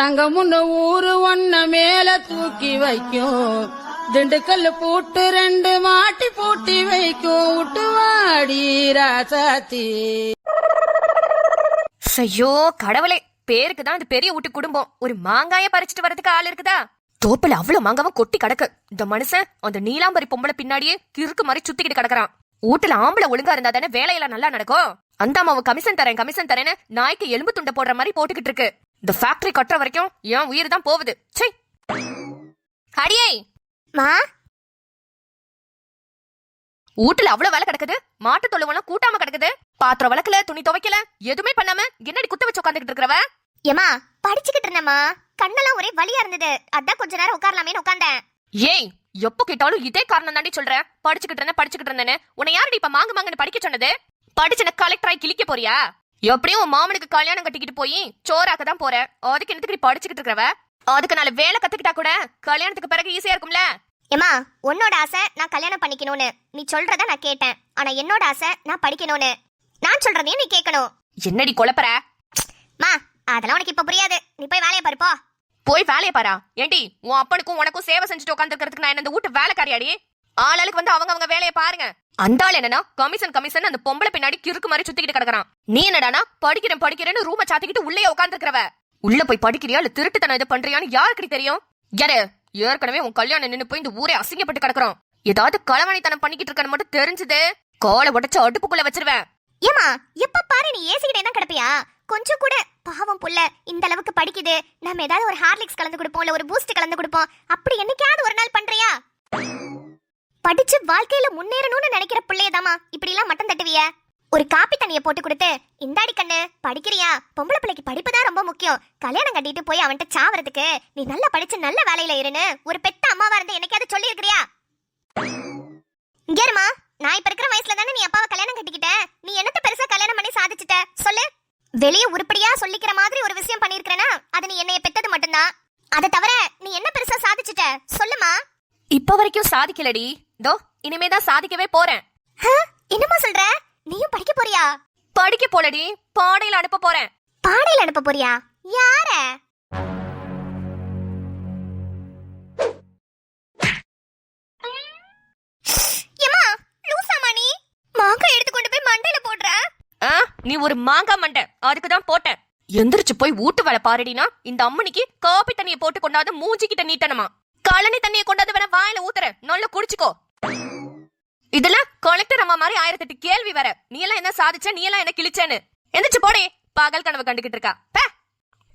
தங்கமுன்னு ஊரு ஒன்ன மேல தூக்கி வைக்கும், திண்டுக்கல் பூட்டு 2 மாட்டி பூட்டி வைக்கும், விட்டுவாடி ராசாத்தி. ஐயோ கடவுளே, பேருக்குதான் அந்த பெரிய வீட்டு குடும்பம். ஒரு மாங்காய பறிச்சுட்டு வரதுக்கு ஆள் இருக்குதா? தோப்புல அவ்வளவு மாங்காவும் கொட்டி கிடக்கு. இந்த மனுஷன் அந்த நீலாம்பரி பொம்பளை பின்னாடியே கிறுக்கு மாதிரி சுத்திக்கிட்டு கிடக்குறான். வீட்டுல ஆம்பளை ஒழுங்கா இருந்தா தானே வேலையெல்லாம் நல்லா நடக்கும். அந்த அம்மாவை கமிஷன் தரேன்னு நாய்க்கு எலும்பு துண்டை போடுற மாதிரி போட்டுக்கிட்டு இருக்கு. இந்த ஃபேக்டரி கட்டுற வரைக்கும் என் உயிர் தான் போகுது. சை அடியே மா, வீட்டுல அவ்வளவு வேலை கிடக்குது. மாட்டு தொழுவெல்லாம் கூட்டாம கிடக்குது. பாத்திரம் வளக்கல, துணி துவைக்கல, எதுவுமே பண்ணாம என்னடி குத்த வச்சு உட்காந்துக்கிட்டு இருக்கிறவ? ஏமா படிச்சுக்கிட்டு இருந்தேம்மா, கண்ணெல்லாம் ஒரே வலியா இருந்தது, அதான் கொஞ்ச நேரம் உட்காரலாமேன்னு உட்கார்ந்தேன். ஏய் எப்போ கேட்டாலும் இதே காரணம் தாண்டி சொல்ற. படிச்சுக்கிட்டு இருந்தேன்னு உன்னை யாரடி இப்ப மாங்குன்னு படிக்க சொன்னது? படிச்சுன கலெக்டர் ஆகி கிழிக்க போறியா? எப்படியும் உன் மாமனுக்கு கல்யாணம் கட்டிக்கிட்டு போய் சோறாக்க தான் போற. அதுக்கு என்னத்துக்கு படிச்சுக்கிட்டு இருக்கிறவ? அதுக்கு நாலு வேலை கத்துக்கிட்டா கூட கல்யாணத்துக்கு பிறகு ஈஸியா இருக்கும்ல. ஏமா, உன்னோட ஆசை நான் கல்யாணம் பண்ணிக்கணும்னு, நீ சொல்றத நான் கேட்டேன். ஆனா என்னோட ஆசை நான் படிக்கணும்னு. நான் சொல்றதையும் நீ கேட்கணும். என்னடி குழப்பற? மா, அதெல்லாம் உனக்கு இப்ப புரியாது. நீ போய் வேலையை பாருப்போ. போய் வேலையை பாரா? ஏண்டி உன் அப்பனுக்கும் உனக்கும் சேவை செஞ்சுட்டு உட்காந்துருக்கிறதுக்கு நான் இந்த வீட்டு வேலைக்காரியாடி? ஆளுக்கு வந்து அவங்க வேலையை பாருங்க. அந்த ஆள் என்னன்னா கமிஷன் அந்த பொம்பளை பின்னாடி கிறுக்கு மாதிரி சுத்திக்கிட்டு கிடக்குறான். நீ என்னடானா படிக்கிறேன்னு ரூம சாத்திக்கிட்டு உள்ளே உட்காந்துருக்கிறவ. உள்ள போய் படிக்கிறியா இல்ல திருட்டுத்தனம் இதை பண்றியான்னு யாருக்கு தெரியும்? யாரு ஏற்கனவே உன் கல்யாணம் நின்னு போய் இந்த ஊரே அசிங்கப்பட்டு கிடக்குறோம். ஏதாவது களவாணித்தனம் பண்ணிக்கிட்டு இருக்கன்னு மட்டும் தெரிஞ்சது கோலை உடைச்சு அடுப்புக்குள்ள வச்சிருவேன். ஏமா, எப்ப பாரு நீ ஏசிக்கிட்டே தான் கிடப்பியா? கொஞ்சம் கூட பாவம் புள்ள இந்த அளவுக்கு படிக்குது, நம்ம ஏதாவது ஒரு ஹார்லிக்ஸ் கலந்து கொடுப்போம், இல்ல ஒரு பூஸ்ட் கலந்து கொடுப்போம். அப்படி என்னைக்காவது ஒரு நாள் பண்றியா? படிச்சு வாழ்க்கையில முன்னேறணும்னு நினைக்கிற பிள்ளையதாமா இப்படி எல்லாம் மட்டம் தட்டுவிய? ஒரு காப்பி தண்ணிய போட்டு கொடுத்து, இந்தாடி கண்ணு படிக்கிறியா? பொம்பளை பிள்ளைக்கு படிப்புதான் ரொம்ப முக்கியம். கல்யாணம் கட்டிட்டு போய் அவன்கிட்ட சாவறதுக்கு நீ நல்லா படிச்சு நல்ல வேலையில இருன்னு ஒரு பெத்த அம்மாவா இருந்து என்னைக்காவது சொல்லி இருக்கிறியா? இங்கேருமா, நான் இப்ப இருக்கிற வயசுல தானே நீ அப்பாவை கல்யாணம் கட்டிக்கிட்ட. நீ என்னத்த பெருசா கல்யாணம் பண்ணி சாதிச்சுட்ட சொல்லு. வெளியே உருப்படியா சொல்லிக்கிற மாதிரி ஒரு விஷயம் பண்ணிருக்கிறேன்னா அது நீ என்னைய பெத்தது மட்டும்தான். அதை தவிர நீ என்ன பெருசா சாதிச்சுட்ட சொல்லுமா? இப்ப வரைக்கும் சாதிக்கலடி, தோ இனிமேதான் சாதிக்கவே போறேன். என்னமா சொல்ற? நீயும் படிக்க போறியா? படிக்க போலடி, பாடையில அனுப்ப போறேன். பாடையில அனுப்ப போறியா? யார? ஏமா லூசாமா நீ? மாங்காய் எடுத்து கொண்டு போய் மண்டையில போடுற? நீ ஒரு மாங்காய் மண்டை, அதுக்குதான் போட்டேன். எந்திரிச்சு போய் வீட்டு வேலை பாருடினா இந்த அம்மனிக்கு காப்பி தண்ணியை போட்டு கொண்டாந்து மூஞ்சிக்கிட்ட நீட்டணுமா? கழனி தண்ணியை கொண்டாந்து வேணா வாயில ஊத்துற, நல்லா குடிச்சுக்கோ. இதுல கலெக்டர் அம்மா மாதிரி 1008 கேள்வி வர. நீ எல்லாம் என்ன சாதிச்ச, நீ எல்லாம் என்ன கிழிச்சேன்னு. எந்திரிச்சு போடே, பகல் கனவு கண்டுகிட்டு இருக்கா.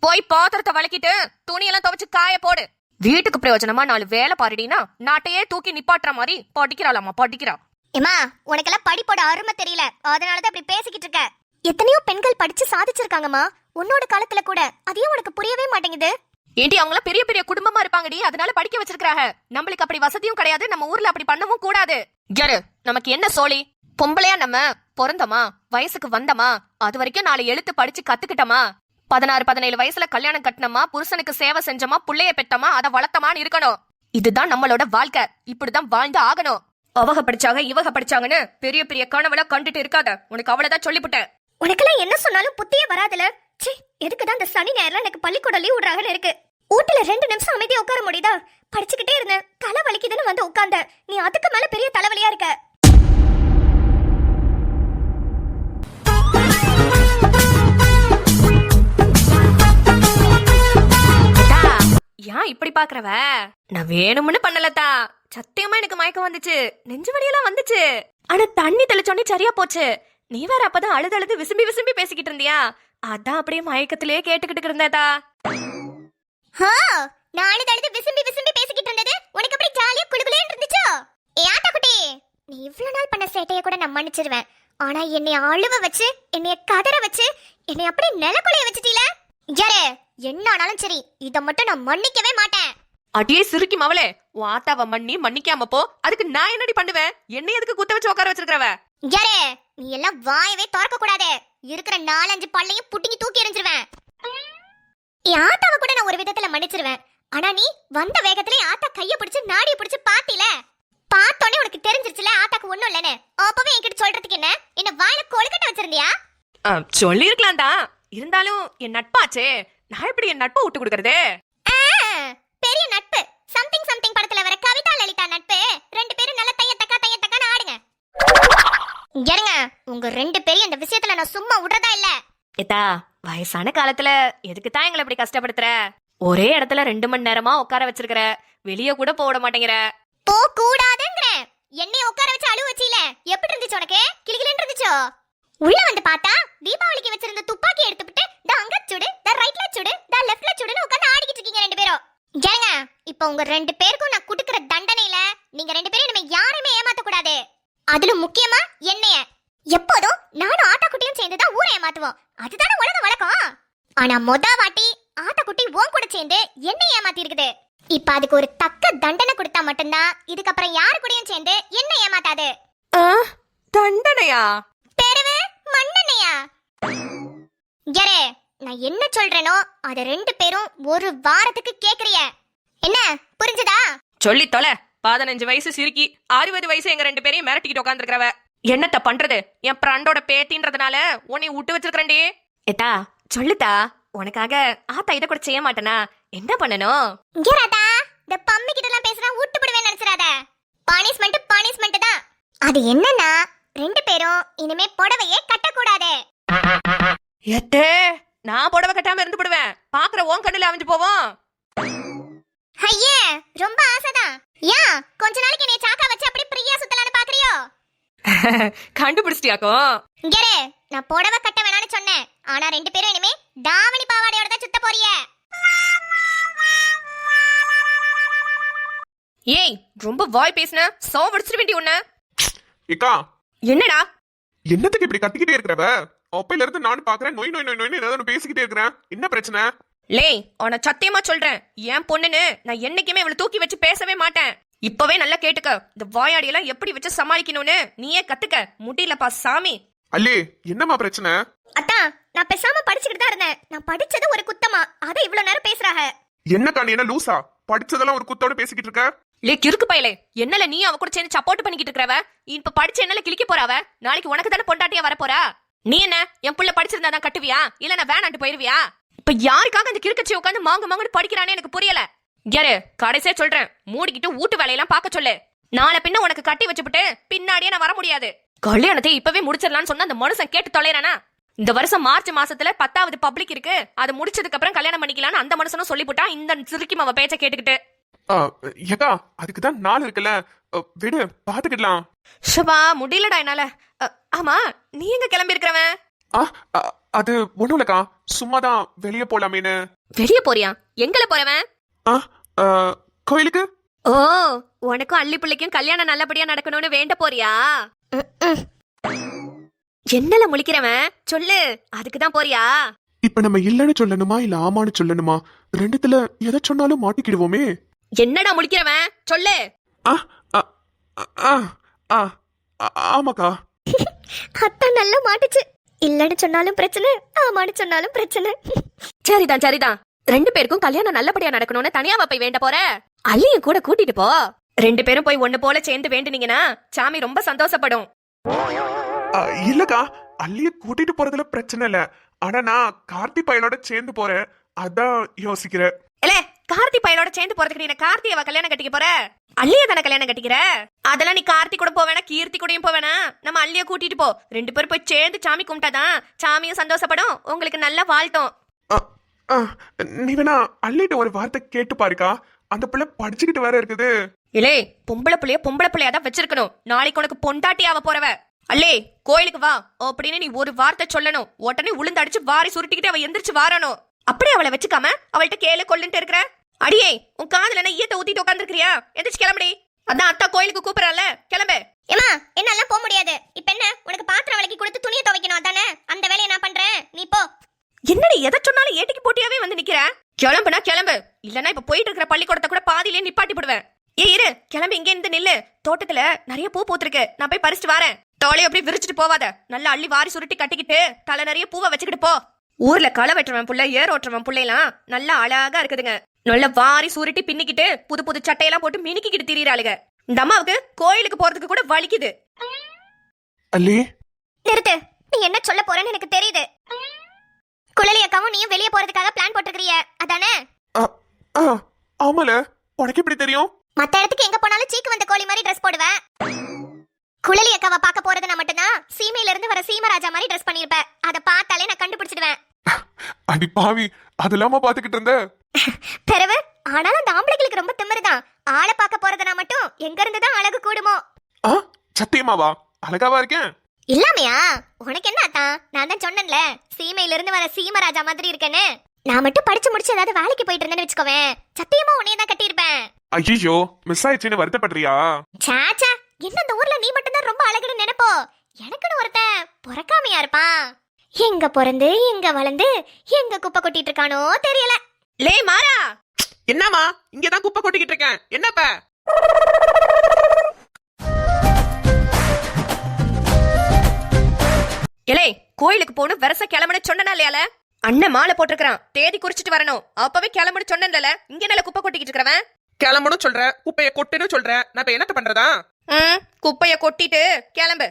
போய் பாத்திரத்தை வளக்கிட்டு துணியெல்லாம் துவைச்சு காய போடு. வீட்டுக்கு பிரயோஜனமா 4 வேலை பாருடினா நாட்டையே தூக்கி நிப்பாட்டுற மாதிரி படிக்கிறாளாமா படிக்கிறா. ஏமா, உனக்கெல்லாம் படிப்போட அருமை தெரியல, அதனாலதான் அப்படி பேசிக்கிட்டு இருக்க. எத்தனையோ பெண்கள் படிச்சு சாதிச்சிருக்காங்கம்மா உன்னோட காலத்துல கூட. அதையும் உனக்கு புரியவே மாட்டேங்குது. ஏண்டி அவங்கள பெரிய பெரிய குடும்பமா இருப்பாங்கடி, அதனால படிக்க வச்சிருக்காங்க. நம்மளுக்கு அப்படி வசதியும் கிடையாது, நம்ம ஊர்ல அப்படி பண்ணவும் கூடாது. யாரு நமக்கு என்ன சோழி? பொம்பளையா நம்ம பிறந்தமா, வயசுக்கு வந்தமா, அது வரைக்கும் 4 எழுத்து படிச்சு கத்துக்கிட்டமா, 16-17 வயசுல கல்யாணம் கட்டினமா, புருஷனுக்கு சேவை செஞ்சமா, புள்ளைய பெற்றமா, அதை வளர்த்தமான்னு இருக்கணும். இதுதான் நம்மளோட வாழ்க்கை. இப்படிதான் வாழ்ந்து ஆகணும். அவங்க படிச்சாங்க இவங்க படிச்சாங்கன்னு பெரிய பெரிய கனவுல கண்டுட்டு இருக்காத. உனக்கு அவ்வளவுதான் சொல்லிவிட்டேன். உனக்கெல்லாம் என்ன சொன்னாலும் புத்தியே வராதுல. சீ, எதுக்குதான் இந்த சனி ஞாயிறுல எனக்கு பள்ளிக்கூடம் லீவ் விடுறாங்கன்னு இருக்கு. வீட்டுல 2 நிமிஷம் அமைதியா உட்கார முடியுதா? படிச்சுக்கிட்டே இருந்தேன், தலை வலிக்குதுன்னு வந்து உட்கார்ந்த. நீ அதுக்கு மேல பெரிய தலைவலியா இருக்க. ஏன் இப்படி பாக்குறவ? நான் வேணும்னு பண்ணலதா. சத்தியமா எனக்கு மயக்கம் வந்துச்சு, நெஞ்சு வலியெல்லாம் வந்துச்சு. ஆனா தண்ணி தெளிச்சோன்னே சரியா போச்சு. நீ வேற அப்பதான் அழுது விசும்பி பேசிக்கிட்டு இருந்தியா, அதான் அப்படியே மயக்கத்திலே கேட்டுக்கிட்டு இருந்ததா. நான் அழுது விசும்பி பேசிக்கிட்டு இருந்தது உனக்கு அப்படியே ஜாலியா குளுகுலேன்னு இருந்துச்சோ? ஏ ஆட்டா குட்டி, நீ இவ்வளவு நாள் பண்ண சேட்டையை கூட நான் மன்னிச்சிருவேன். ஆனா என்னை அழுவ வச்சு, என்னைய கதற வச்சு, என்னை அப்படியே நிலக்குலைய வச்சுட்டீல. யாரு என்ன ஆனாலும் சரி, இதை மட்டும் நான் மன்னிக்கவே மாட்டேன். அடியே சிறுக்கி மவளே, உன் ஆத்தாவ மன்னிக்காம போ. அதுக்கு நான் என்னடி பண்ணுவேன்? என்னை எதுக்கு குத்த வச்சு உட்கார வச்சிருக்கிறவ? யாரு நீ எல்லாம் வாயவே திறக்க கூடாது. இருக்கிற 4-5 பல்லையும் புட்டிங்கி தூக்கி எறிஞ்சிருவேன். என் ஆத்தாவை கூட நான் ஒரு விதத்துல மன்னிச்சிருவேன். ஆனா நீ வந்த வேகத்திலே ஆத்தா கைய பிடிச்சு நாடிய பிடிச்சு பாத்தில. பார்த்தோன்னே உனக்கு தெரிஞ்சிருச்சுல ஆத்தாக்கு ஒண்ணும் இல்லன்னு. அப்பவே என்கிட்ட சொல்றதுக்கு என்ன வாயில கொழுக்கட்டை வச்சிருந்தியா? சொல்லி இருக்கலாம் தான், இருந்தாலும் என் நட்பாச்சே, நான் எப்படி என் நட்பை விட்டு கொடுக்கறது? பெரிய நட்பு. சம்திங் சம்திங் படத்துல வர கவிதா லலிதா நட்பு. ரெண்டு பேரும் நல்ல தைய தக்கான்னு ஆடுங்க. ஏங்க, உங்க ரெண்டு பேரும் இந்த விஷயத்துல நான் சும்மா விடுறதா இல்ல. ஏத்தா, வயசான காலத்துல எதுக்கு தான் எங்களை இப்படி கஷ்டப்படுத்துற? ஒரே இடத்துல 2 மணி நேரமா உட்கார வச்சிருக்கிற, வெளிய கூட போட மாட்டேங்கிற. போ கூடாதுங்கற. என்னைய உட்கார வச்சு அழுவ வச்சில. எப்படி இருந்துச்சு உனக்கு? கிளிகிளின்னு இருந்துச்சோ? உள்ள வந்து பார்த்தா தீபாவளிக்கு வச்சிருந்த துப்பாக்கி எடுத்துட்டு த அங்க சுடு, த ரைட்ல சுடு, த லெஃப்ட்ல சுடுன்னு உட்கார்ந்து ஆடிக்கிட்டு இருக்கீங்க ரெண்டு பேரும். ஏங்க, இப்போ உங்க ரெண்டு பேருக்கும் நான் குடுக்குற தண்டனையில நீங்க ரெண்டு பேரும் இனிமே யாரையுமே ஏமாத்த கூடாது. அதுல முக்கியமா என்னைய. எப்போதும் நானும் ஆட்டாக்குட்டியும் சேர்ந்து தான் ஊரை ஏமாத்துவோம். அதுதானே உலக வழக்கம். ஆனா வாட்டி ஆட்டாக்குட்டி உன் கூட சேர்ந்து என்னை ஏமாத்தி இருக்குது. இப்ப அதுக்கு ஒரு தக்க தண்டனை கொடுத்தா மட்டும்தான் இதுக்கப்புறம் யாரு கூடயும் சேர்ந்து என்ன ஏமாத்தாது. தண்டனையா? பெருவு மண்ணெண்ணையா? யாரே, நான் என்ன சொல்றேனோ அத ரெண்டு பேரும் ஒரு வாரத்துக்கு கேக்குறிய. என்ன புரிஞ்சுதா? சொல்லி தொலை. 15 வயசு சிரிக்கி 60 வயசு எங்க ரெண்டு பேரையும் மிரட்டிக்கிட்டு உட்காந்துருக்கிறவ. என்னத்த பண்றது? என் ஃப்ரெண்டோட பேத்தின்றதுனால உன்னை விட்டு வச்சிருக்கேன்டி. ஏத்தா சொல்லுதா, உனக்காக ஆத்தா இத கூட செய்ய மாட்டேனா? என்ன பண்ணணும்? இங்கராதா, இந்த பம்மி கிட்ட எல்லாம் பேசினா விட்டு போடுவேன்னு நினைச்சறாத. பனிஷ்மென்ட் தான். அது என்னன்னா, ரெண்டு பேரும் இனிமே புடவையே கட்டக்கூடாது. ஏத்தே, நான் புடவை கட்டாம இருந்து போடுவேன். பாக்குற உன் கண்ணுல அவிஞ்சு போவோம். ஐயே, ரொம்ப ஆசைதான். ஏன் கொஞ்ச நாளைக்கு நீ சாக்கா வச்சு அப்படி பிரியா சுத்தலான்னு பாக்குறியோ? கண்டுபிடிச்சிட்டியாக்கும்? இங்கரே, நான் புடவை கட்ட வேணாம்னு சொன்னேன். ஆனா ரெண்டு பேரும் இனிமே தாவணி பாவாடையோட தான் சுத்த போறிய. ஏய், ரொம்ப வாய் பேசுன சோவடிச்சிட வேண்டி உன்ன. ஏக்கா, என்னடா என்னத்துக்கு இப்படி கத்திக்கிட்டே இருக்கிறவ? அப்பையில இருந்து நானும் பாக்குறேன். நோய் நோய் நோய் நோய் ஏதாவது பேசிக்கிட்டே இருக்கிறேன். என்ன பிரச்சனை? லே, உன சத்தியமா சொல்றேன், என் பொண்ணுன்னு நான் என்னைக்குமே இவளை தூக்கி வச்சு பேசவே மாட்டேன். இப்பவே நல்லா கேட்டுக்க. இந்த வாயாடி எல்லாம் எப்படி வச்சு சமாளிக்கணும்னு நீயே கத்துக்க. முடியலப்பா சாமி. அல்லே, என்னம்மா பிரச்சனை? அத்தா, நான் பேசாம படிச்சுக்கிட்டு தான் இருந்தேன். நான் படிச்சது ஒரு குத்தமா? அத இவ்வளவு நேரம் பேசுறாங்க. என்னக்கா, நீ என்ன லூசா? படிச்சதெல்லாம் ஒரு குத்தோட பேசிக்கிட்டு இருக்க? லே கிறுக்கு பயலே, என்னல நீ அவ கூட சேர்ந்து சப்போர்ட் பண்ணிக்கிட்டு இருக்கறவ? இப்ப படிச்சு என்னல கிழிக்க போறாவ? நாளைக்கு உனக்கு தானே பொண்டாட்டியா வர போறா. நீ என்ன என் புள்ள படிச்சிருந்தா தான் கட்டுவியா, இல்ல நான் வேணான்ட்டு போயிருவியா? இப்ப யாருக்காக அந்த கிறுக்கச்சி உட்காந்து மாங்கு படிக்கிறானே எனக்கு புரியல. யாரு கடைசியா சொல்றேன், மூடிக்கிட்டு வீட்டு வேலையெல்லாம் பார்க்க சொல்லு. நாளை பின்ன உனக்கு கட்டி வச்சுட்டு பின்னாடியே நான் வர முடியாது. கல்யாணத்தை இப்பவே முடிச்சிடலாம்னு சொன்னா அந்த மனுஷன் கேட்டு தொலைறானா? இந்த வருஷம் மார்ச் மாசத்துல 10வது பப்ளிக் இருக்கு, அதை முடிச்சதுக்கு அப்புறம் கல்யாணம் பண்ணிக்கலாம்னு அந்த மனுஷனும் சொல்லிவிட்டா. இந்த சிறுக்கி மாவ பேச்ச கேட்டுக்கிட்டு ஏக்கா, அதுக்குதான் நாள் இருக்குல்ல, விடு பாத்துக்கிடலாம். ஷபா, முடியலடா என்னால. ஆமா, நீ எங்க கிளம்பி இருக்கிறவன்? அது ஒண்ணும் இல்லக்கா, சும்மாதான் வெளியே போலாமேன்னு. வெளிய போறியா? எங்கல போறவன்? கோயிலுக்கு. ஓ, உனக்கும் அள்ளி பிள்ளைக்கும் கல்யாணம் நல்லபடியா நடக்கணும்னு வேண்ட போறியா? என்னல முழிக்கிறவன்? சொல்லு, அதுக்குதான் போறியா? இப்ப நம்ம இல்லன்னு சொல்லணுமா இல்ல ஆமான்னு சொல்லணுமா? ரெண்டுத்துல எதை சொன்னாலும் மாட்டிக்கிடுவோமே. என்னடா முழிக்கிறவன்? சொல்லு. ஆமாக்கா. அத்தா நல்லா மாட்டுச்சு. இல்லன்னு சொன்னாலும் பிரச்சனை, ஆமான்னு சொன்னாலும் பிரச்சனை. சரிதான். ரெண்டு பேருக்கும் கல்யாணம் நல்லபடியா நடக்கணும்னு தனியாவா போய் வேண்ட போற? அள்ளியும் கூட கூட்டிட்டு போ. ரெண்டு பேரும் போய் ஒண்ணு போல சேர்ந்து வேண்டுனீங்கன்னா சாமி ரொம்ப சந்தோஷப்படும். இல்லக்கா, அள்ளிய கூட்டிட்டு போறதுல பிரச்சனை இல்ல. ஆனா நான் கார்த்தி பையனோட சேர்ந்து போறேன், அதான் யோசிக்கிறேன். இல்ல, கார்த்தி பையனோட சேர்ந்து போறதுக்கு நீ கார்த்தியவ கல்யாணம் கட்டிக்க போற? அள்ளிய தானே கல்யாணம் கட்டிக்கிற? அதெல்லாம் நீ கார்த்தி கூட போவேனா, கீர்த்தி கூடயும் போவேனா? நம்ம அள்ளிய கூட்டிட்டு போ. ரெண்டு பேரும் போய் சேர்ந்து சாமி கும்பிட்டாதான் சாமியும் சந்தோஷப்படும், உங்களுக்கு நல்லா வாழ்த்தும். நீ வேணா அள்ளிட்ட ஒரு வார்த்தை கேட்டு பாருக்கா, அந்த பிள்ளை படிச்சுக்கிட்டு வேற இருக்குது. இல்லே, பொம்பளை பிள்ளையா தான் வச்சிருக்கணும். நாளைக்கு உனக்கு பொண்டாட்டியாவ போறவ. அல்லே, கோயிலுக்கு வா அப்படின்னு நீ ஒரு வார்த்தை சொல்லணும். உடனே உளுந்து அடிச்சு வாரி சுருட்டிக்கிட்டு அவ எந்திரிச்சு வாரணும். அப்படியே அவளை வச்சுக்காம அவள்கிட்ட கேளு கொள்ளுன்ட்டு இருக்கிற. அடியே, உன் காதுல என்ன ஈயத்தை ஊத்திட்டு உட்காந்துருக்கிறியா? எந்திரிச்சு கிளம்படி. அதான் அத்தா கோயிலுக்கு கூப்பிடறால, கிளம்பு. ஏமா, என்னால போக முடியாது. இப்ப என்ன, உனக்கு பாத்திரம் விளக்கி கொடுத்து துணியை துவைக்கணும் அதானே? அந்த வேலையை நான் பண்றேன், நீ போ. என்னடி எதை சொன்னாலும் ஏட்டிக்கு போட்டியாவே வந்து நிக்கிற? கிளம்புனா கிளம்பு, இல்லன்னா இப்ப போயிட்டு இருக்கிற பள்ளிக்கூடத்தை கூட பாதியிலே நிப்பாட்டி போடுவேன். இரு, கிளம்பி இங்க இருந்து நில்லு. தோட்டத்துல நிறைய பூ பூத்திருக்கு, நான் போய் பறிச்சுட்டு வரேன். தோலையை அப்படி விரிச்சிட்டு போவாத. நல்லா அள்ளி வாரி சுருட்டி கட்டிக்கிட்டு தலை நிறைய பூவை வச்சுக்கிட்டு போ. ஊர்ல களை வெட்டுறவன் புள்ள, ஏர் ஓட்டுறவன் பிள்ளைலாம் நல்லா அழகா இருக்குதுங்க. நல்லா வாரி சுருட்டி பின்னிக்கிட்டு புது புது சட்டையெல்லாம் போட்டு மினிக்கிட்டு திரியறாளுங்க. இந்த அம்மாவுக்கு கோயிலுக்கு போறதுக்கு கூட வலிக்குது. அல்லி, நிறுத்து. நீ என்ன சொல்ல போறேன்னு எனக்கு தெரியுது. குழலி அக்காவும் நீயும் வெளியே போறதுக்காக பிளான் போட்டு பாக்குறிய அதானே? ஆ, ஆ, ஆமால, உனக்கு எப்படி தெரியும்? மத்த இடத்துக்கு எங்க போனாலும் சீக்கு வந்த கோழி மாதிரி ட்ரெஸ் போடுவேன். குழலி அக்காவை பார்க்க போறதுனா மட்டும்தான் சீமையில இருந்து வர சீமராஜா மாதிரி ட்ரெஸ் பண்ணிருப்ப. அதை பார்த்தாலே நான் கண்டுபிடிச்சிடுவேன். அடி பாவி, அதெல்லாம பாத்துக்கிட்டு இருந்த? பிறவு ஆனாலும் அந்த ஆம்பளைங்களுக்கு ரொம்ப திமிருதான். ஆளை பார்க்க போறதுனா மட்டும் எங்க இருந்துதான் அழகு கூடுமோ. ஆ, சத்தியமாவா? அழகாவா இருக்கேன்? இல்லாமையா? உனக்கு என்ன அத்தான்? நான் தான் சொன்னேன்ல சீமையில இருந்து வர சீமராஜா மாதிரி இருக்கேன்னு. நான் மட்டும் படிச்சு முடிச்சு ஏதாவது வேலைக்கு போயிட்டு இருந்தேன்னு வச்சுக்கோவேன், சத்தியமா உன்னைய தான் கட்டியிருப்பேன். ஐயோ, மிஸ் ஆயிடுச்சுன்னு வருத்தப்படுறியா? சாச்சா, என்ன இந்த ஊர்ல நீ மட்டும் தான் ரொம்ப அழகுன்னு நினைப்போ? எனக்குன்னு ஒருத்தன் பொறக்காமையா இருப்பான். எங்க பிறந்து எங்க வளர்ந்து எங்க குப்பை கொட்டிட்டு இருக்கானோ தெரியல. லே மாறா, என்னமா இங்கதான் குப்பை கொட்டிக்கிட்டு இருக்கேன். என்னப்ப? இலே கோயிலுக்கு போகணும் வெரச கிளம்புன சொன்னா இல்லையால? அண்ணன் மாலை போட்டிருக்கான், தேதி குறிச்சிட்டு வரணும். அப்பவே கிளம்புன்னு சொன்னேன்ல, இங்க நல்ல குப்பை கொட்டிக்கிட்டு இருக்கிறவன். கிளம்பணும் சொல்ற, குப்பைய கொட்டுன்னு சொல்ற, நான் இப்ப என்னத்த பண்றதா? குப்பைய கொட்டிட்டு கிளம்பு.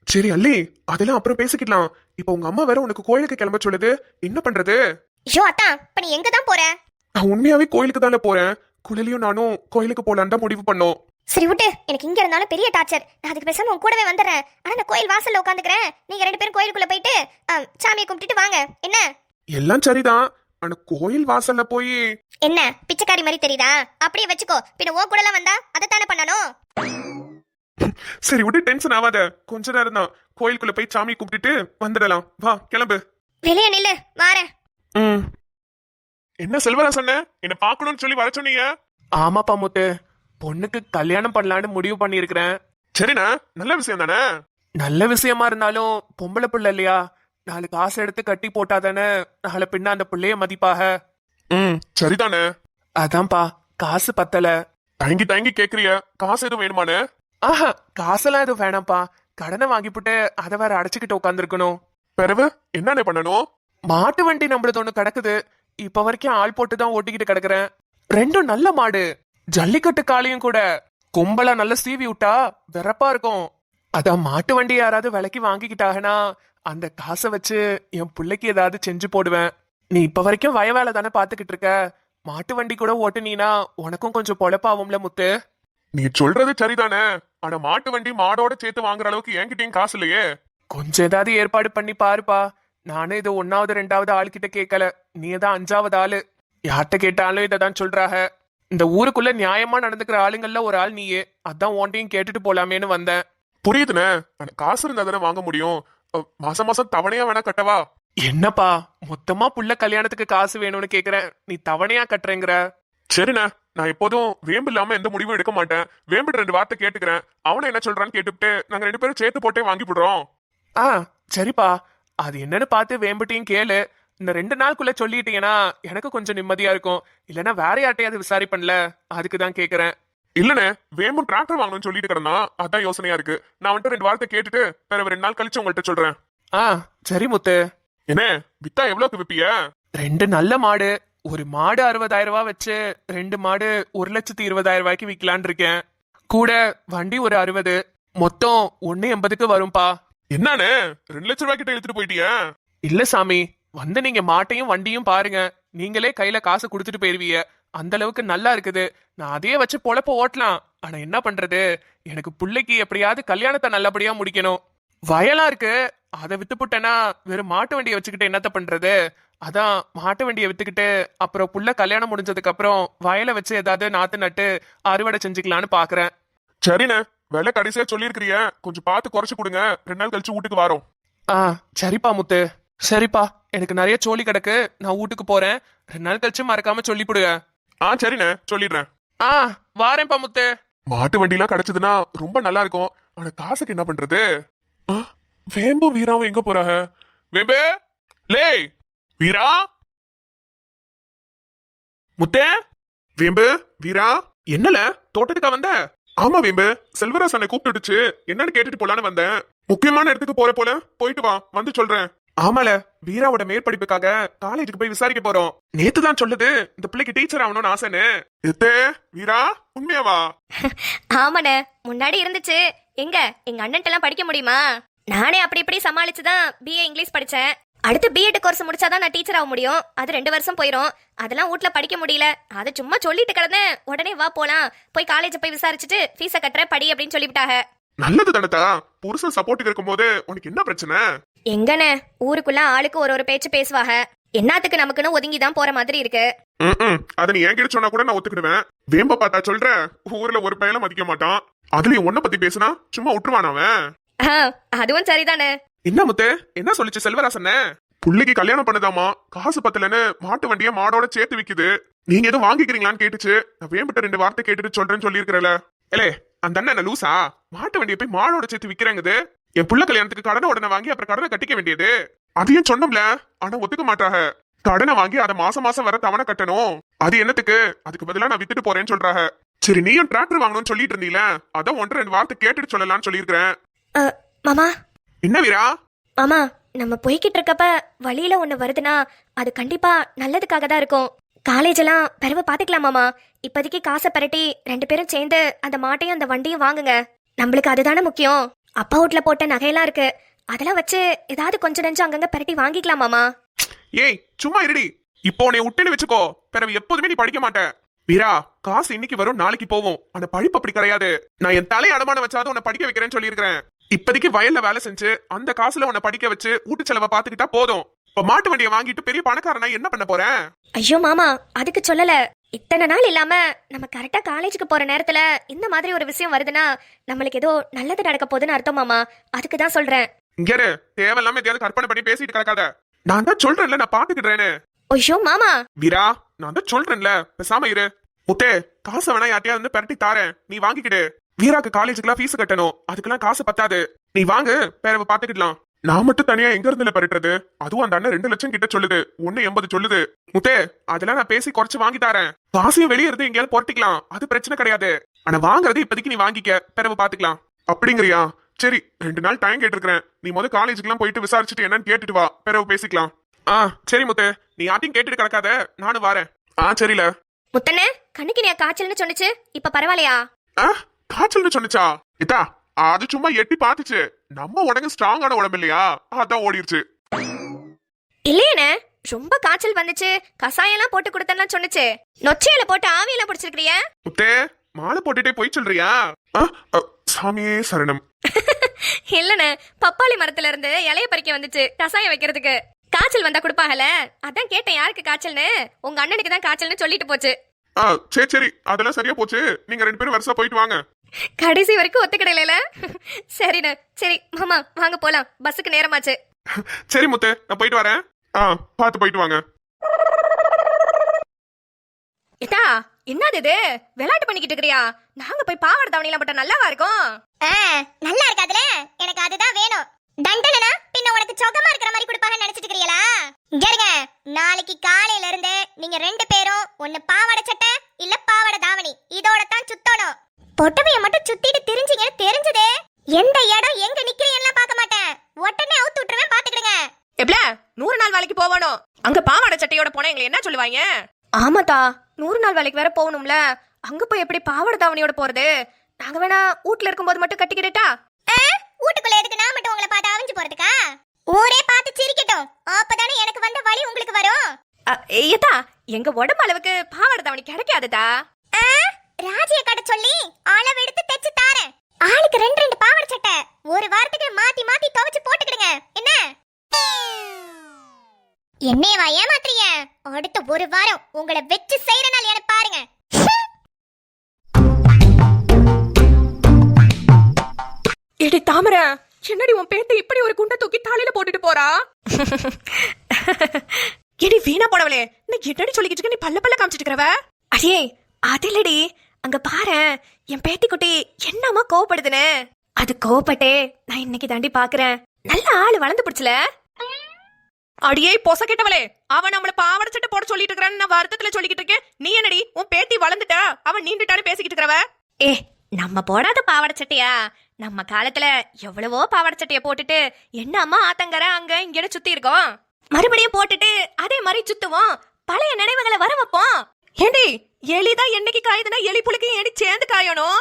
சரி அல்லி, அதெல்லாம் அப்புறம் பேசிக்கலாம். இப்ப உங்க அம்மா வேற உனக்கு கோயிலுக்கு கிளம்ப சொல்லுது, என்ன பண்றது? ஐயோ அத்தான், இப்ப நீ எங்க தான் போற? நான் உண்மையாவே கோயிலுக்கு தானே போறேன். குழலியும் நானும் கோயிலுக்கு போலான்னு தான் முடிவு பண்ணோம். சரி விட்டு, எனக்கு இங்க இருந்தாலும் பெரிய டார்ச்சர். நான் அதுக்கு பேசாம உன் கூடவே வந்துடுறேன். ஆனா அந்த கோயில் வாசல்ல உட்காந்துக்கிறேன். நீங்க 2 பேரும் கோயிலுக்குள்ள போயிட்டு சாமியை கும்பிட்டுட்டு வாங்க. என்ன? எல்லாம் சரிதான், ஆனா கோயில் வாசல்ல போய் என்ன பிச்சைக்காரி மாதிரி தெரியுதா? அப்படியே வச்சுக்கோ. பின்ன ஓ கூட எல்லாம் வந்தா அதைத்தானே பண்ணணும். சரி விட்டு, டென்ஷன் ஆகாத. கொஞ்ச நேரம் தான், கோயிலுக்குள்ள போய் சாமி கும்பிட்டுட்டு வந்துடலாம். வா கிளம்பு. வெளியே நில்லு, வாரேன். என்ன செல்வரா சொன்ன, என்ன பாக்கணும்னு சொல்லி வர சொன்னீங்க? ஆமாப்பா முத்து, பொண்ணுக்கு கல்யாணம் பண்ணலான்னு முடிவு பண்ணிருக்கிறேன். சரிண்ணா, நல்ல விஷயம் தானே. நல்ல விஷயமா இருந்தாலும் பொம்பளை பிள்ளை இல்லையா? 4 காசு எடுத்து கட்டி போட்டாதானே நாளை பின்ன அந்த பிள்ளைய மதிப்பாக. சரிதானே. அதான்ப்பா, காசு பத்தல. தயங்கி தயங்கி கேக்குறிய, காசு எதுவும் வேணுமானே? ஆஹா, காசெல்லாம் எதுவும் வேணாம்ப்பா. கடனை வாங்கிப்புட்டு அதை வேற அடைச்சுக்கிட்டு உட்காந்துருக்கணும். பிறகு என்னண்ணே பண்ணணும்? மாட்டு வண்டி நம்மளது ஒண்ணு கிடக்குது. இப்ப வரைக்கும் ஆள் போட்டு தான் ஓட்டிக்கிட்டு கிடக்குறேன். 2 நல்ல மாடு, ஜல்லிக்கட்டு காளையும் கூட. கொம்பலா நல்ல சீவி விட்டா வெறப்பா இருக்கும். அதான் மாட்டு வண்டி யாராவது விலைக்கு வாங்கிக்கிட்டாங்கன்னா அந்த காசை வச்சு என் பிள்ளைக்கு ஏதாவது செஞ்சு போடுவேன். நீ இப்ப வரைக்கும் வய வேலை தானே பாத்துக்கிட்டு இருக்க. மாட்டு வண்டி கூட ஓட்டுனீனா உனக்கும் கொஞ்சம் பொழப்பாவும்ல முத்து. நீ சொல்றது சரிதானே, ஆனா மாட்டு வண்டி மாடோட சேர்த்து வாங்குற அளவுக்கு என்கிட்டயும் காசு இல்லையே. கொஞ்சம் ஏதாவது ஏற்பாடு பண்ணி பாருப்பா. நானும் இது 1வது 2வது ஆள்கிட்ட கேட்கல, நீ தான் 5வது ஆளு. யார்கிட்ட கேட்டாலும் இதான் சொல்றாக. இந்த ஊருக்குள்ள நியாயமா நடந்துக்கிற ஆளுங்கள்ல ஒரு ஆள் நீயே. அதான் உன்ட்டையும் கேட்டுட்டு போலாமேன்னு வந்தேன். புரியுதுண்ணே, ஆனா காசு இருந்தா தானே வாங்க முடியும். மாசம் மாசம் தவணையா வேணா கட்டவா? என்னப்பா மொத்தமா புள்ள கல்யாணத்துக்கு காசு வேணும்னு கேக்குறேன், நீ தவணையா கட்டுறேங்கிற. சரிண்ணே, நான் எப்போதும் வேம்பு இல்லாம எந்த முடிவும் எடுக்க மாட்டேன். வேம்பிட்டு 2 வார்த்தை கேட்டுக்கிறேன். அவனை என்ன சொல்றான்னு கேட்டுவிட்டு நாங்க 2 பேரும் சேர்த்து போட்டே வாங்கி விடுறோம். சரிப்பா, அது என்னன்னு பார்த்து வேம்பிட்டையும் கேளு. இந்த 2 நாளுக்குள்ள சொல்லிட்டீங்கன்னா எனக்கு கொஞ்சம் நிம்மதியா இருக்கும். இல்லைன்னா வேற யார்ட்டையாவது விசாரிப்பண்ல, அதுக்கு தான் கேக்குறேன். இல்லண்ணே, வேம்பும் டிராக்டர் வாங்கணும்னு சொல்லிட்டு கிடந்தா, அதான் யோசனையா இருக்கு. நான் வந்துட்டு 2 வார்த்தை கேட்டுட்டு பிறகு 2 நாள் கழிச்சு உங்கள்கிட்ட சொல்றேன். சரி முத்து. என்ன வித்தா எவ்வளவுக்கு விப்பிய? 2 நல்ல மாடு, ஒரு மாடு 60,000 ரூபாய் வச்சு 2 மாடு 1,20,000 ரூபாய்க்கு விக்கலான் இருக்கேன். கூட வண்டி ஒரு 60, மொத்தம் 180க்கு வரும்பா. என்னன்னு 2 லட்சம் ரூபாய் கிட்ட எடுத்துட்டு போயிட்டிய? இல்ல சாமி, வந்து நீங்க மாட்டையும் வண்டியும் பாருங்க. நீங்களே கையில காசு கொடுத்துட்டு போயிருவீங்க. அந்த அளவுக்கு நல்லா இருக்குது. நான் அதையே வச்சு பொழப்ப ஓட்டலாம். ஆனா என்ன பண்றது, எனக்கு பிள்ளைக்கு எப்படியாவது கல்யாணத்தை நல்லபடியா முடிக்கணும். வயலா இருக்கு, அதை வித்துப்புட்டேன்னா வெறும் மாட்டு வண்டியை வச்சுக்கிட்டு என்னத்த பண்றது. அதான் மாட்டு வண்டியை வித்துக்கிட்டு அப்புறம் புள்ள கல்யாணம் முடிஞ்சதுக்கு அப்புறம் வயலை வச்சு ஏதாவது நாத்து நட்டு அறுவடை செஞ்சுக்கலான்னு பாக்குறேன். சரிண்ணே, விலை கடைசியா சொல்லிருக்கிறிய, கொஞ்சம் பார்த்து குறைச்சு கொடுங்க. 2 நாள் கழிச்சு வீட்டுக்கு வரோம். சரிப்பா முத்து. சரிப்பா, எனக்கு நிறைய சோழி கிடக்கு, நான் வீட்டுக்கு போறேன். 2 நாள் கழிச்சு மறக்காம சொல்லிவிடுங்க. சரிண்ணே, சொல்லிடுறேன். வாரேன்ப்பா முத்து. மாட்டு வண்டி எல்லாம் கிடைச்சதுன்னா ரொம்ப நல்லா இருக்கும். ஆனா காசுக்கு என்ன பண்றது? வேம்பும் வீராவும் எங்க போறாங்க? வேம்பு, லே வீரா, முத்தே, வேம்பு வீரா, என்னல தோட்டத்துக்கா வந்த? ஆமா வேம்பு, செல்வராஜ் அண்ணனை கூப்பிட்டுடுச்சு, என்னன்னு கேட்டுட்டு போலான்னு வந்தேன். முக்கியமான இடத்துக்கு போற போல, போயிட்டு வா, வந்து சொல்றேன். ஆமால, வீராவோட மேற்படிப்புக்காக காலேஜுக்கு போய் விசாரிக்க போறோம். நேத்து தான் சொல்லுது இந்த பிள்ளைக்கு டீச்சர் ஆகணும்னு ஆசைன்னு. எத்தே வீரா, உண்மையாவா? ஆமாண்ணே, முன்னாடி இருந்துச்சு. எங்க எங்க அண்ணன்ட்ட எல்லாம் படிக்க முடியுமா? நானே அப்படி இப்படி சமாளிச்சுதான் BA இங்கிலீஷ் படிச்சேன். அடுத்து பிஎட் கோர்ஸ் முடிச்சாதான் நான் டீச்சர் ஆக முடியும். அது 2 வருஷம் போயிரும். அதெல்லாம் வீட்ல படிக்க முடியல. அது சும்மா சொல்லிட்டு கிடந்தேன். உடனே வா போலாம், போய் காலேஜ் போய் விசாரிச்சுட்டு ஃபீஸை கட்டுற படி அப்படின்னு சொல்லிவிட்டாங்க. நல்லது தனதா, புருஷன் சப்போர்ட்டுக்கு இருக்கும்போது உனக்கு என்ன பிரச்சனை? எங்கண்ணே, ஊருக்குள்ள ஆளுக்கு ஒரு பேச்சு பேசுவாங்க. என்னத்துக்கு நமக்குன்னு ஒதுங்கி தான் போற மாதிரி இருக்கு. அத நீ என்கிட்ட சொன்னா கூட நான் ஒத்துக்கிடுவேன். வேம்ப பார்த்தா சொல்ற, ஊர்ல ஒரு பையல மதிக்க மாட்டான். அதுலயும் உன்ன பத்தி பேசினா சும்மா விட்டுருவான் அவன். அதுவும் சரிதானே. என்ன முத்து, என்ன சொல்லிச்சு செல்வராசன்? புள்ளைக்கு கல்யாணம் பண்ணதாமா, காசு பத்தலன்னு மாட்டு வண்டிய மாடோட சேர்த்து விக்குது. நீங்க எதுவும் வாங்கிக்கிறீங்களான்னு கேட்டுச்சு. நான் வேம்பிட்ட 2 வார்த்தை கேட்டுட்டு சொல்றேன்னு சொல்லியிருக்கிறல. ஏலே, அந்த அண்ணன் லூசா? மாட்டு வண்டியை போய் மாடோட சேர்த்து விக்கிறாங்குது. என் புள்ள கல்யாணத்துக்கு கடனை உடனே வாங்கி அப்புறம் கடனை கட்டிக்க வேண்டியது. அதையும் சொன்னோம்ல, ஆனா ஒத்துக்க மாட்டாங்க. கடனை வாங்கி அதை மாசம் மாசம் வர தவணை கட்டணும். அது என்னத்துக்கு? அதுக்கு பதிலா நான் வித்துட்டு போறேன்னு சொல்றாங்க. சரி, நீயும் டிராக்டர் வாங்கணும்னு சொல்லிட்டு இருந்தீல, அதான் 1-2 வார்த்தை கேட்டுட்டு சொல்லலாம்னு சொல்லியிருக்கிறேன். மாமா. என்ன வீரா? மாமா, நம்ம போய்கிட்டு இருக்கப்ப வழியில ஒண்ணு வருதுன்னா அது கண்டிப்பா நல்லதுக்காக தான் இருக்கும். காலேஜ் எல்லாம் பிறகு பாத்துக்கலாம் மாமா. இப்போதைக்கு காசை பரட்டி 2 பேரும் சேர்ந்து அந்த மாட்டையும் அந்த வண்டியும் வாங்குங்க. நம்மளுக்கு அதுதானே முக்கியம். அப்பா வீட்ல போட்ட நகையெல்லாம் இருக்கு, அதெல்லாம் வச்சு ஏதாவது கொஞ்சம் நெஞ்சம் அங்கங்க பரட்டி வாங்கிக்கலாம் மாமா. ஏய், சும்மா இருடி. இப்போ உன்னை விட்டுன்னு வச்சுக்கோ, பிறகு எப்போதுமே நீ படிக்க மாட்ட. வீரா, காசு இன்னைக்கு வரும் நாளைக்கு போவோம். அந்த படிப்பு அப்படி கிடையாது. நான் என் தலையை அடமான வச்சாவது உன்னை படிக்க வைக்கிறேன்னு சொல்லியிருக்கிறேன். இப்போதைக்கு வயல்ல வேலை செஞ்சு அந்த காசுல உன்னை படிக்க வச்சு வீட்டு செலவை பாத்துக்கிட்டா போதும். இப்ப மாட்டு வண்டியை வாங்கிட்டு பெரிய பணக்காரனா என்ன பண்ண போறேன்? ஐயோ மாமா, அதுக்கு சொல்லல. இத்தனை நாள் இல்லாம நம்ம கரெக்டா காலேஜுக்கு போற நேரத்துல இந்த மாதிரி ஒரு விஷயம் வருதுன்னா நம்மளுக்கு ஏதோ நல்லது நடக்க போகுதுன்னு அர்த்தம் மாமா. அதுக்கு தான் சொல்றேன். இங்க தேவையில்லாம எதையாவது கற்பனை பண்ணி பேசிட்டு கிடக்காத. நான் தான் சொல்றேன்ல, நான் பாத்துக்கிட்டேன்னு. ஐயோ மாமா. வீரா, நான் தான் சொல்றேன்ல, பேசாம இரு. முத்தே, காசை வேணா யார்ட்டையாவது வந்து பரட்டி தாரேன், நீ வாங்கிக்கிடு. வீராக்கு காலேஜுக்குலாம் ஃபீஸ் கட்டணும், அதுக்கெல்லாம் காசு பத்தாது. நீ வாங்கு, பேரவை பாத்துக்கிடலாம். நான் மட்டும் தனியா எங்க இருந்துல பரட்டுறது? அதுவும் அந்த அண்ணன் 2 லட்சம் கிட்ட சொல்லுது, 1.80 சொல்லுது. முத்தே, அதெல்லாம் நான் பேசி குறைச்சு வாங்கி தரேன். காசையும் வெளியே இருந்து எங்கேயாவது பொறுத்திக்கலாம், அது பிரச்சனை கிடையாது. ஆனா வாங்குறது இப்போதைக்கு நீ வாங்கிக்க, பிறகு பாத்துக்கலாம். அப்படிங்கிறியா? சரி, 2 நாள் டைம் கேட்டிருக்கிறேன். நீ முதல் காலேஜுக்குலாம் போயிட்டு விசாரிச்சுட்டு என்னன்னு கேட்டுட்டு வா, பிறகு பேசிக்கலாம். சரி முத்து, நீ யார்ட்டையும் கேட்டுட்டு கிடக்காத, நானும் வரேன். சரில. முத்தண்ணே, கண்ணுக்கு நீ காய்ச்சல்னு சொன்னுச்சு, இப்ப பரவாயில்லையா? காய்ச்சல்னு சொன்னிச்சா? இதா, அது சும்மா எட்டி பாத்துச்சு. நம்ம உடம்பு ஸ்ட்ராங்கான உடம்பு இல்லையா, அதான் ஓடிருச்சு. இல்லையனே, ரொம்ப காய்ச்சல் வந்துச்சு, கசாயம் எல்லாம் போட்டு கொடுத்தேன்னு சொன்னுச்சு. நொச்சையில போட்டு ஆவியெல்லாம் பிடிச்சிருக்கிறிய? முத்தே, மாலை போட்டுட்டே போய் சொல்றியா? சாமியே சரணம். இல்லண்ணே, பப்பாளி மரத்துல இருந்து இலைய பறிக்க வந்துச்சு கசாயம் வைக்கிறதுக்கு. காய்ச்சல் வந்தா கொடுப்பாங்கல, அதான் கேட்டேன் யாருக்கு காய்ச்சல்னு. உங்க அண்ணனுக்கு தான் காய்ச்சல்னு சொல்லிட்டு போச்சு. சரி சரி, அதெல்லாம் சரியா போச்சு. நீங்க 2 பேரும் வருஷம் போயிட்டு வாங்க. கடைசி வரைக்கும் ஒத்துக்கிடல. சரிண்ணே, சரி மாமா வாங்க போலாம், பஸ்ஸுக்கு நேரமாச்சு. சரி முத்து, நான் போயிட்டு வரேன். பாத்து போயிட்டு வாங்க. ஏதா, என்னது இது? விளையாட்டு பண்ணிக்கிட்டு இருக்கறியா? நாங்க போய் பாவாடை தாவணிலாம் போட்டா நல்லாவா இருக்கும்? நல்லா இருக்காதுல, எனக்கு அதுதான் வேணும். தண்டனா பின்ன உனக்கு சொகமா இருக்கிற மாதிரி கொடுப்பாங்க நினைச்சிட்டு இருக்கீங்களா? கேளுங்க, நாளைக்கு காலையில இருந்து நீங்க 2 பேரும் ஒன்னு பாவாடை சட்டை இல்ல பாவாடை தாவணி இதோட தான் சுத்தணும். பொட்டவைய மட்டும் சுத்திட்டு தெரிஞ்சீங்கன்னு தெரிஞ்சதே எந்த இடம் எங்க நிக்கிறீங்கன்னு பார்க்க மாட்டேன், உடனே அவுத்து விட்டுருவேன், பாத்துக்கிடுங்க. எப்பல 100 நாள் வேலைக்கு போவணும், அங்க பாவாடை சட்டையோட போனா எங்களை என்ன சொல்லுவாங்க? ஆமாதா, 100 நாள் வேலைக்கு வேற போகணும்ல, அங்க போய் எப்படி பாவாடை தாவணியோட போறது? நாங்க வேணா வீட்ல இருக்கும்போது மட்டும் கட்டிக்கிட்டா? வீட்டுக்குள்ள எதுக்கு நான் மட்டும் உங்களை பார்த்து அவிஞ்சு போறதுக்கா? ஊரே பார்த்து சிரிக்கட்டும், அப்பதானே எனக்கு வந்த வலி உங்களுக்கு வரும். ஏதா, எங்க உடம்பு அளவுக்கு பாவாடை தாவணி கிடைக்காதுதா. ராஜிய கடை சொல்லி அளவு எடுத்து தைச்சு தாரேன். ஆளுக்கு 2 பாவாடை சட்டை ஒரு வாரத்துக்கு மாத்தி மாத்தி துவைச்சு போட்டுக்கிடுங்க. என்ன என்னையவா ஏமாத்துறீங்க? அடுத்த ஒரு வாரம் உங்களை வெச்சு செய்யற நாள் எனக்கு பாருங்க. எடி தாமர, என்னடி உன் பேத்தி இப்படி ஒரு குண்டை தூக்கி தாலியில போட்டுட்டு போறா? எடி வீணா போனவளே, நீ என்னடி சொல்லிக்கிட்டு இருக்க? நீ பல்ல பல்ல காமிச்சிட்டு இருக்கறவ? அடே அதில்லடி, அங்க பாரு, என் பேத்தி குட்டி என்னமா கோவப்படுதுன்னு. அது கோவப்பட்டே நான் இன்னைக்கு தாண்டி பாக்குறேன். நல்ல ஆளு வளர்ந்து பிடிச்சல. அடியே பொச கேட்டவளே, அவன் நம்மள பாவாடை சட்டை போட சொல்லிட்டு இருக்கறான்னு நான் வருத்தத்துல சொல்லிக்கிட்டு இருக்கேன். நீ என்னடி உன் பேத்தி வளர்ந்துட்டா அவன் நீண்டுட்டான்னு பேசிக்கிட்டு இருக்கறவ? நம்ம போடாத பாவாடை சட்டையா? நம்ம காலத்துல எவ்வளவோ பாவாடை சட்டைய போட்டுட்டு என்ன அம்மா ஆத்தங்கர அங்க இங்கன்னு சுத்தி இருக்கோம். மறுபடியும் போட்டுட்டு அதே மாதிரி சுத்துவோம், பழைய நினைவுகளை வர வைப்போம். ஏண்டி எலிதான் என்னைக்கு காயுதுன்னா எலி புளிக்கையும் ஏடி சேர்ந்து காயணும்.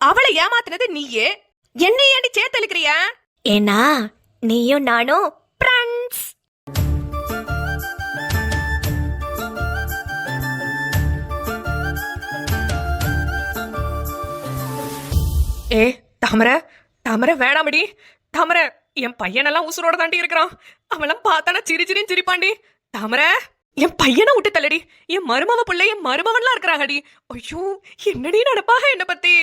அவளை ஏமாத்துனது நீயே, என்னை ஏண்டி சேர்த்து இழுக்கிறியா? ஏன்னா நீயும் நானும் ஏ தாமரை தாமரை வேணாமடி. தாமரை என் பையனெல்லாம் உசுரோட தாண்டி இருக்கிறான். அவெல்லாம் பார்த்தானா சிரிச்சிரின்னு சிரிப்பாண்டி. தாமரை என் பையனை விட்டு தள்ளடி. என் மருமவ பிள்ளை என் மருமவன்லாம் இருக்கிறாங்கடி. ஐயோ என்னடி நடப்பாக என்ன பத்தி.